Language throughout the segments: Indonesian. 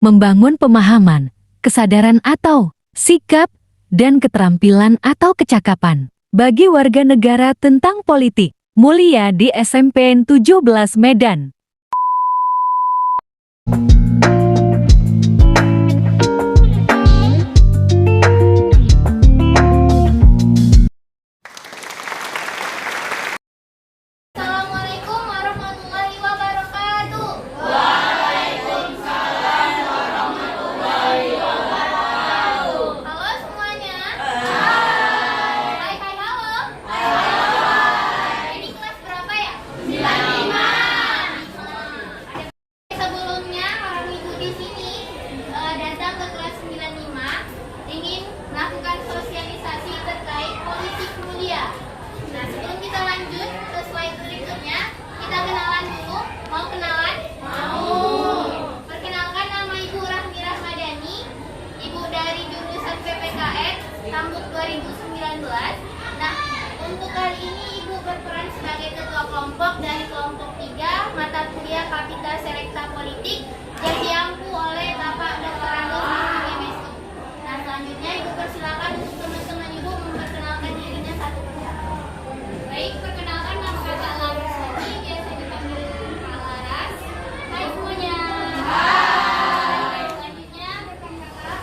membangun pemahaman, kesadaran atau sikap, dan keterampilan atau kecakapan bagi warga negara tentang politik. Mulia di SMPN 17 Medan. Assalamualaikum warahmatullahi wabarakatuh. Halo semuanya. Hai, halo. Ini kelas berapa ya? 95. Sebelumnya orang ibu di sini datang ke kelas 95 ingin melakukan sosialisasi terkait politik mulia. Nah, sebelum kita lanjut ke slide berikutnya, kita kenalan dulu. Mau kenalan? Mau. Perkenalkan, nama Ibu Rahmi Rahmadani, Ibu dari jurusan PPKN tahun 2019. Nah, untuk kali ini Ibu berperan sebagai ketua kelompok dari kelompok 3 mata kuliah Kapita Selekta Politik yang diampu oleh Bapak Dr. Andos MSU. Nah, selanjutnya Ibu persilakan untuk teman-teman Ibu memperkenalkan dirinya satu persatu. Baik, perkenalkan nama kakak Laras ini, biasa dipanggil Kak Laras. Hai semuanya. Hai. Selanjutnya rekan kakak.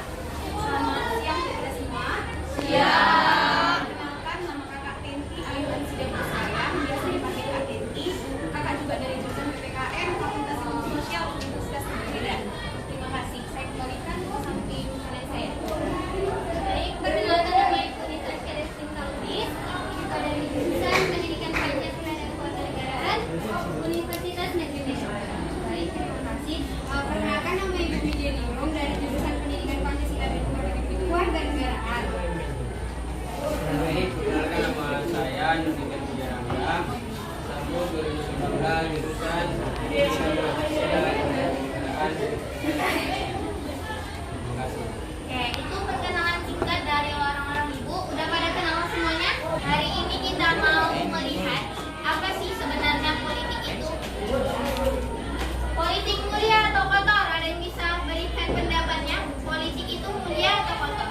Selamat siang kepada semua. Siang. Perkenalkan nama kakak Tenti Ayulan Sidang Sayang, biasa dipanggil Kak Tenti. Kakak juga dari jurusan PPKN Fakultas Ilmu Sosial Universitas Medan. Terima kasih. Saya kembalikan ke samping kanan saya. Baik, perkenalkan nama Ibu Nita Celestin Kaludis. Kita dari jurusan Pendidikan Pancasila dan Kewarganegaraan Universitas Negeri Medan. Baik, terima kasih. Perkenalkan nama Ibu Widya Ningrum dari jurusan Pendidikan Pancasila dan Kewarganegaraan. Baik, perkenalkan nama saya Nurdin Pujarangga, tahun 2019 jurusan Pendidikan Pancasila dan Kewarganegaraan. Terima kasih. Oke, itu perkenalan singkat dari orang-orang ibu. Udah pada kenal semuanya? Hari ini kita mau melihat apa sih sebenarnya politik itu. Politik mulia atau kotor? Ada yang bisa berikan pendapatnya? Politik itu mulia atau kotor?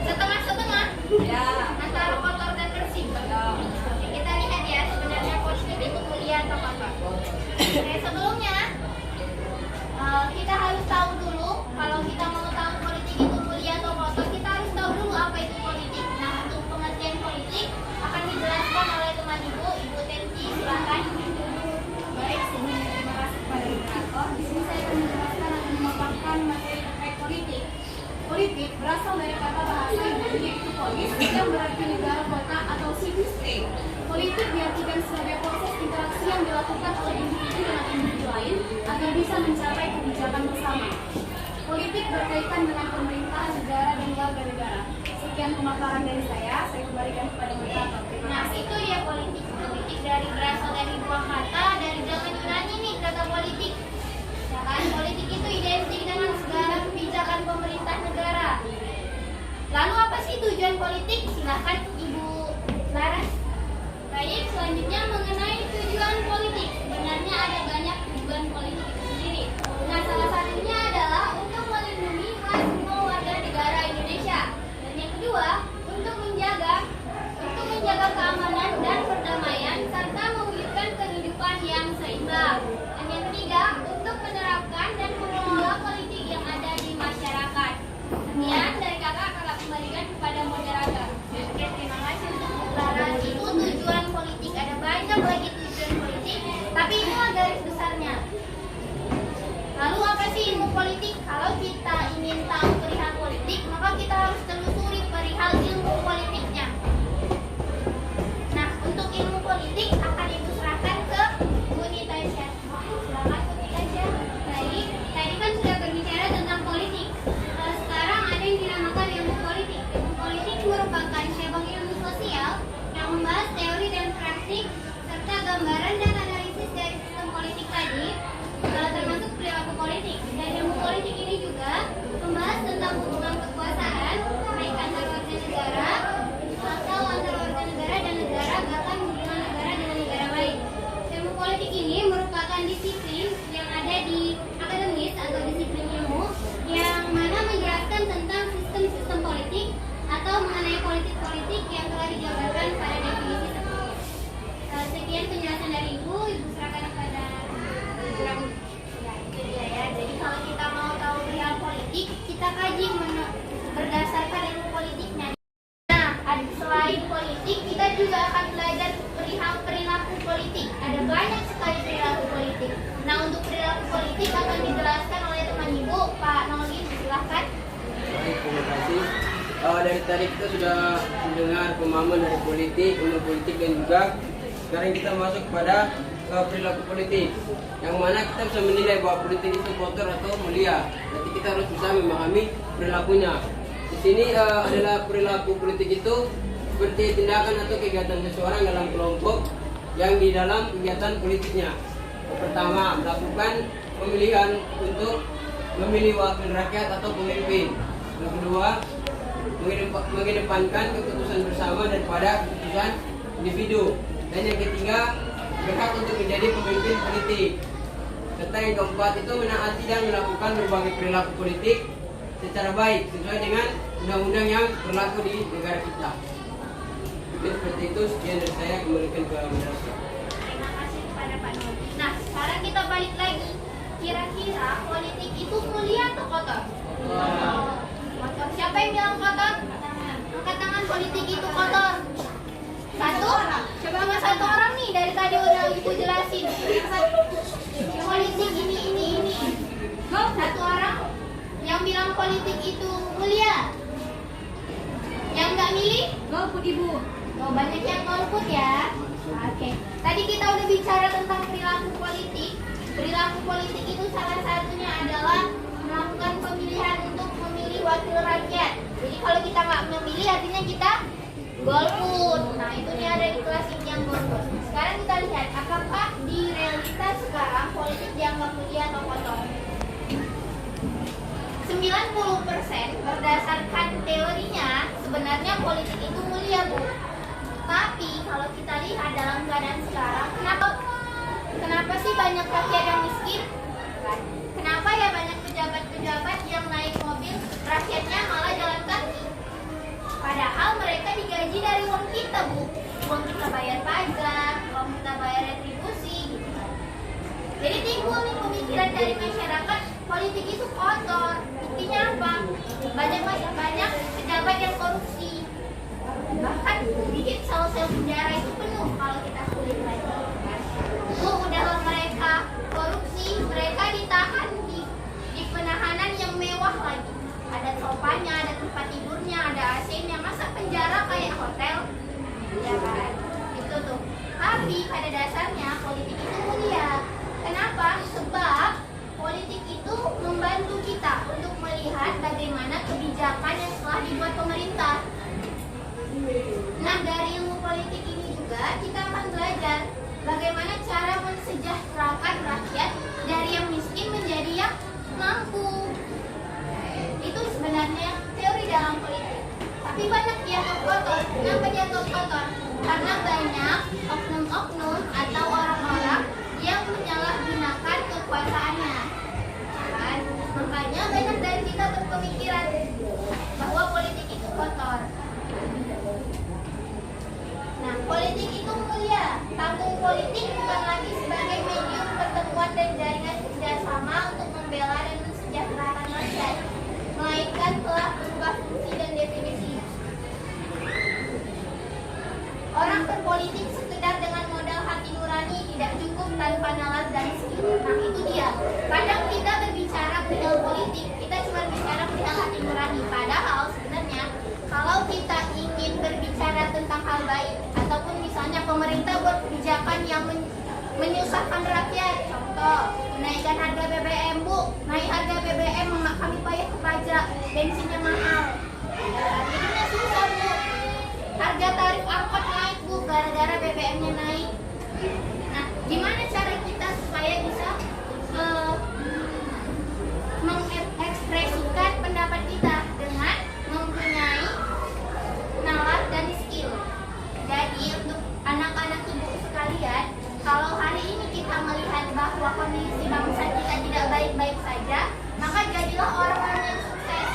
Setengah-setengah? Ya. Antara kotor dan bersih? Oke, kita lihat ya sebenarnya politik itu mulia atau kotor. Oke, sebelumnya kita harus tahu dulu, kalau kita mau tahu politik itu mulia atau kotor, kita harus tahu dulu apa itu politik. Nah, untuk pengertian politik akan dijelaskan oleh teman ibu, Ibu Tenti, silakan. Baik, sebelumnya terima kasih kepada moderator. Di sini saya akan menjelaskan dan memaparkan materi terkait politik. Politik berasal dari kata bahasa Inggris yaitu polis, yang berarti negara, kota, atau city state. Politik diartikan sebagai proses interaksi yang dilakukan oleh individu dengan individu lain agar bisa mencapai kebijakan bersama. Politik berkaitan dengan pemerintahan negara dan warga negara. Sekian pemaparan dari saya kembalikan kepada moderator. Terima Nah, kasih. itu ya politik. Politik berasal dari dua kata, dari zaman Yunani nih kata politik. Ya kan, politik itu identik dengan segala kebijakan pemerintah negara. Lalu apa sih tujuan politik? Silahkan Ibu Laras. Baik, selanjutnya mengenai tujuan politik. Sebenarnya ada banyak tujuan politik itu sendiri. Nah, salah satunya adalah untuk melindungi hak semua warga negara Indonesia. Dan yang kedua, untuk menjaga keamanan dan perdamaian serta mewujudkan kehidupan yang seimbang. Dan yang ketiga, untuk menerapkan dan mengelola politik yang ada di masyarakat. Sekian dari kakak kembalikan kepada moderator. Oke, terima kasih untuk Bu Laras. Itu tujuan politik. Ada banyak lagi tujuan politik, tapi inilah garis besarnya. sih. Dari tadi kita sudah mendengar pemahaman dari politik, ilmu politik, dan juga sekarang kita masuk pada perilaku politik, yang mana kita bisa menilai bahwa politik itu kotor atau mulia. Nanti kita harus bisa memahami perilakunya. Di sini adalah perilaku politik itu seperti tindakan atau kegiatan seseorang dalam kelompok yang di dalam kegiatan politiknya. Yang pertama, melakukan pemilihan untuk memilih wakil rakyat atau pemimpin. Yang kedua, mengedepankan keputusan bersama daripada keputusan individu. Dan yang ketiga, berhak untuk menjadi pemimpin politik. Serta yang keempat itu menaati dan melakukan berbagai perilaku politik secara baik sesuai dengan undang-undang yang berlaku di negara kita. Mungkin seperti itu, sekian dari saya, kembalikan ke madrasah. Terima kasih kepada Pak Nur. Nah, sekarang kita balik lagi. Kira-kira politik itu mulia atau kotor? Kotor. Siapa yang bilang kotor? Angkat tangan, politik itu kotor. Satu? Cuma satu orang nih, dari tadi udah ibu jelasin. Politik ini. Satu orang yang bilang politik itu mulia. Yang nggak milih? Golput ibu. Oh, banyak yang golput ya. Oke. Tadi kita udah bicara tentang perilaku politik. Perilaku politik itu salah satunya adalah melakukan pemilihan untuk memilih wakil rakyat. Jadi kalau kita nggak memilih, artinya kita golput. Nah, itu nih ada di kelas ini yang golput. Sekarang kita lihat apakah di realitas sekarang politik dianggap mulia atau kotor. 90% berdasarkan teorinya sebenarnya politik itu mulia, Bu. Tapi kalau kita lihat dalam keadaan sekarang, kenapa sih banyak rakyat yang miskin? Kenapa ya banyak pejabat-pejabat yang naik mobil, rakyatnya malah jalan kaki? Padahal mereka digaji dari uang kita, Bu. Uang kita bayar pajak, uang kita bayar retribusi gitu. Jadi timbul nih pemikiran dari masyarakat, politik itu kotor. Buktinya apa? Banyak pejabat yang korupsi. Bahkan bikin sel-sel penjara itu penuh kalau kita kulik lagi. Udah mereka korupsi, mereka ditahan di penahanan yang mewah lagi. Ada sofanya, ada tempat tidurnya, ada AC-nya. Masa penjara kayak hotel? Ya kan? Itu tuh. Tapi pada dasarnya politik itu mulia. Kenapa? Sebab politik itu membantu kita untuk melihat bagaimana kebijakan yang telah dibuat pemerintah. Nah, dari ilmu politik ini juga kita akan belajar bagaimana cara mensejahterakan rakyat dari yang miskin menjadi yang mampu. Itu sebenarnya teori dalam politik. Tapi banyak dianggap kotor. Kenapa dianggap kotor? Karena banyak oknum-oknum atau orang-orang yang menyalahgunakan kekuasaannya. Kan? Makanya banyak dari kita berpemikiran bahwa politik itu kotor. Nah, politik itu mulia. Panggung politik bukan lagi sebagai medium pertemuan dan jaringan kerjasama untuk membela dan mensejahterakan rakyat, melainkan telah berubah fungsi dan definisi. Orang berpolitik sekedar dengan modal hati nurani tidak cukup tanpa nalar dan skill. Nah, itu dia. Kadang kita berbicara perihal politik, kita cuma bicara perihal hati nurani. Padahal sebenarnya kalau kita ingin berbicara tentang hal baik, ataupun misalnya pemerintah buat kebijakan yang menyusahkan rakyat, contoh menaikkan harga BBM, Bu, naik harga BBM, kami payah ke pajak, bensinnya mahal, jadinya susah, Bu. Harga tarif angkot naik, Bu, gara-gara BBM-nya naik. Nah, gimana cara kita supaya bisa mengekspresikan pendapat kita dengan mempunyai nalar dan skill. Jadi untuk anak-anak ibu sekalian, kalau hari ini kita melihat bahwa kondisi bangsa kita tidak baik-baik saja, maka jadilah orang-orang yang sukses.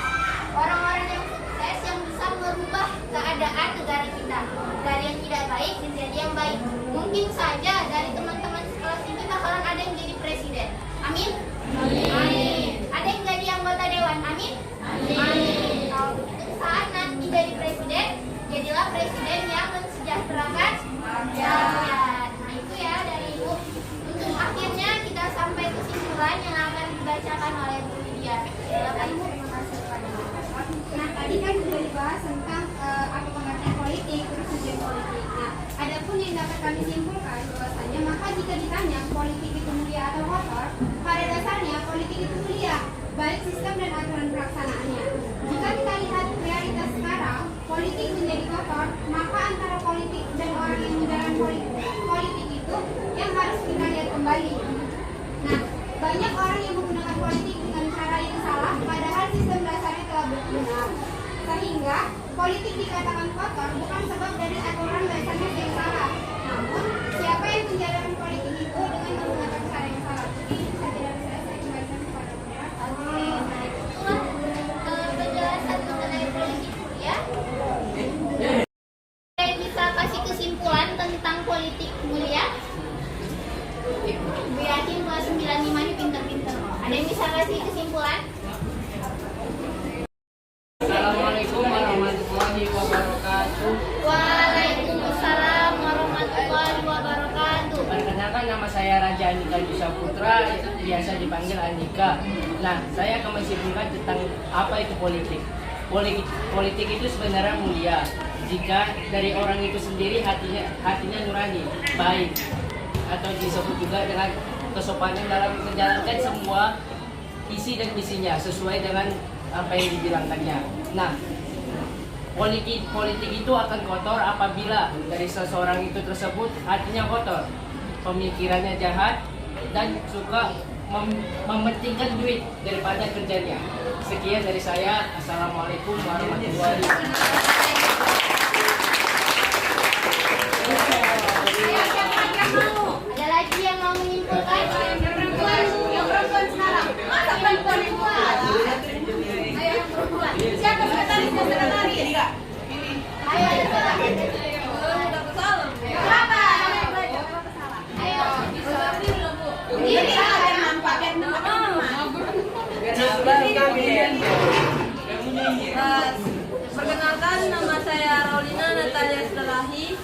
Orang-orang yang sukses yang bisa merubah keadaan negara kita dari yang tidak baik menjadi yang baik. Mungkin saja dari teman-teman sekelas ini bakalan ada yang jadi presiden. Amin? Amin. Ada yang jadi anggota dewan. Amin? Amin. Kalau begitu saat nanti jadi presiden, jadilah presiden yang mensejahterakan rakyat. Nah, itu ya dari Ibu. Untuk akhirnya kita sampai kesimpulan yang akan dibacakan oleh Bu Lydia. Silakan Ibu. Terima kasih kepada Ibu. Nah, tadi kan sudah dibahas tentang apa pengertian politik, terus tujuan politik. Nah, adapun yang dapat kami simpulkan bahwasanya maka jika ditanya politik itu mulia atau kotor, pada dasarnya politik itu mulia, baik sistem dan aturan pelaksanaannya. Jika kita lihat realitas sekarang, politik menjadi kotor, maka antara politik dan orang yang menjalankan politik itu yang harus kita lihat kembali. Nah, banyak orang yang menggunakan politik dengan cara yang salah, padahal sistem dasarnya telah benar. Sehingga politik dikatakan kotor bukan sebab dari aturan dasarnya yang salah, namun siapa yang menjalankan politik itu dengan menggunakan cara yang salah. Jadi saja dari saya kembalikan kepada moderator. Itulah penjelasan mengenai politik mulia. Saya bisa kasih kesimpulan tentang politik mulia. Bu yakin kelas 95 ini pinter-pinter. Ada yang bisa kasih kesimpulan? Assalamualaikum warahmatullahi wabarakatuh. Waalaikumsalam warahmatullahi wabarakatuh. Perkenalkan, nama saya Raja Andika Yusa Putra, itu biasa dipanggil Andika. Nah, saya akan menyimpulkan tentang apa itu politik. Politik itu sebenarnya mulia jika dari orang itu sendiri hatinya nurani, baik, atau disebut juga dengan kesopanan dalam menjalankan semua isi dan misinya sesuai dengan apa yang dibilangkannya. Nah, politik itu akan kotor apabila dari seseorang itu tersebut hatinya kotor, pemikirannya jahat, dan suka mementingkan duit daripada kerjanya. Sekian dari saya. Assalamualaikum warahmatullahi wabarakatuh. Ada lagi yang mau menyimpulkan? Yang perempuan sekarang, masa perempuan yang kuat? Ayo yang perempuan. Siapa sekretarisnya sekretari? Ayo berapa? Ayo. Ini ada nampak yang Perkenalkan, nama saya Raulina Natalia Selahi.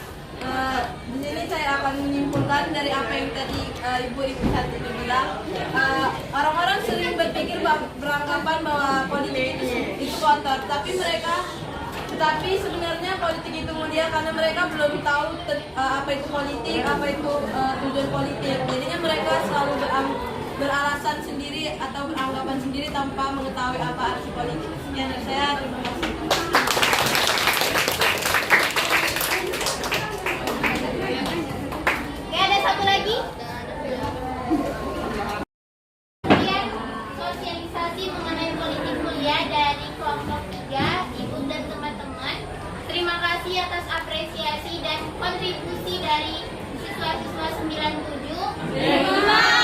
Di sini saya akan menyimpulkan dari apa yang tadi ibu-ibu cantik bilang. Orang-orang sering berpikir beranggapan bahwa politik itu kotor, tetapi sebenarnya politik itu mulia karena mereka belum tahu apa itu politik, apa itu tujuan politik. Jadinya mereka selalu beralasan sendiri atau beranggapan sendiri tanpa mengetahui apa arti politik. Sekian dari saya, terima kasih. Oke, ada satu lagi. Kemudian sosialisasi mengenai politik mulia dari kelompok 3, Ibu dan teman-teman. Terima kasih atas apresiasi dan kontribusi dari siswa-siswa 97.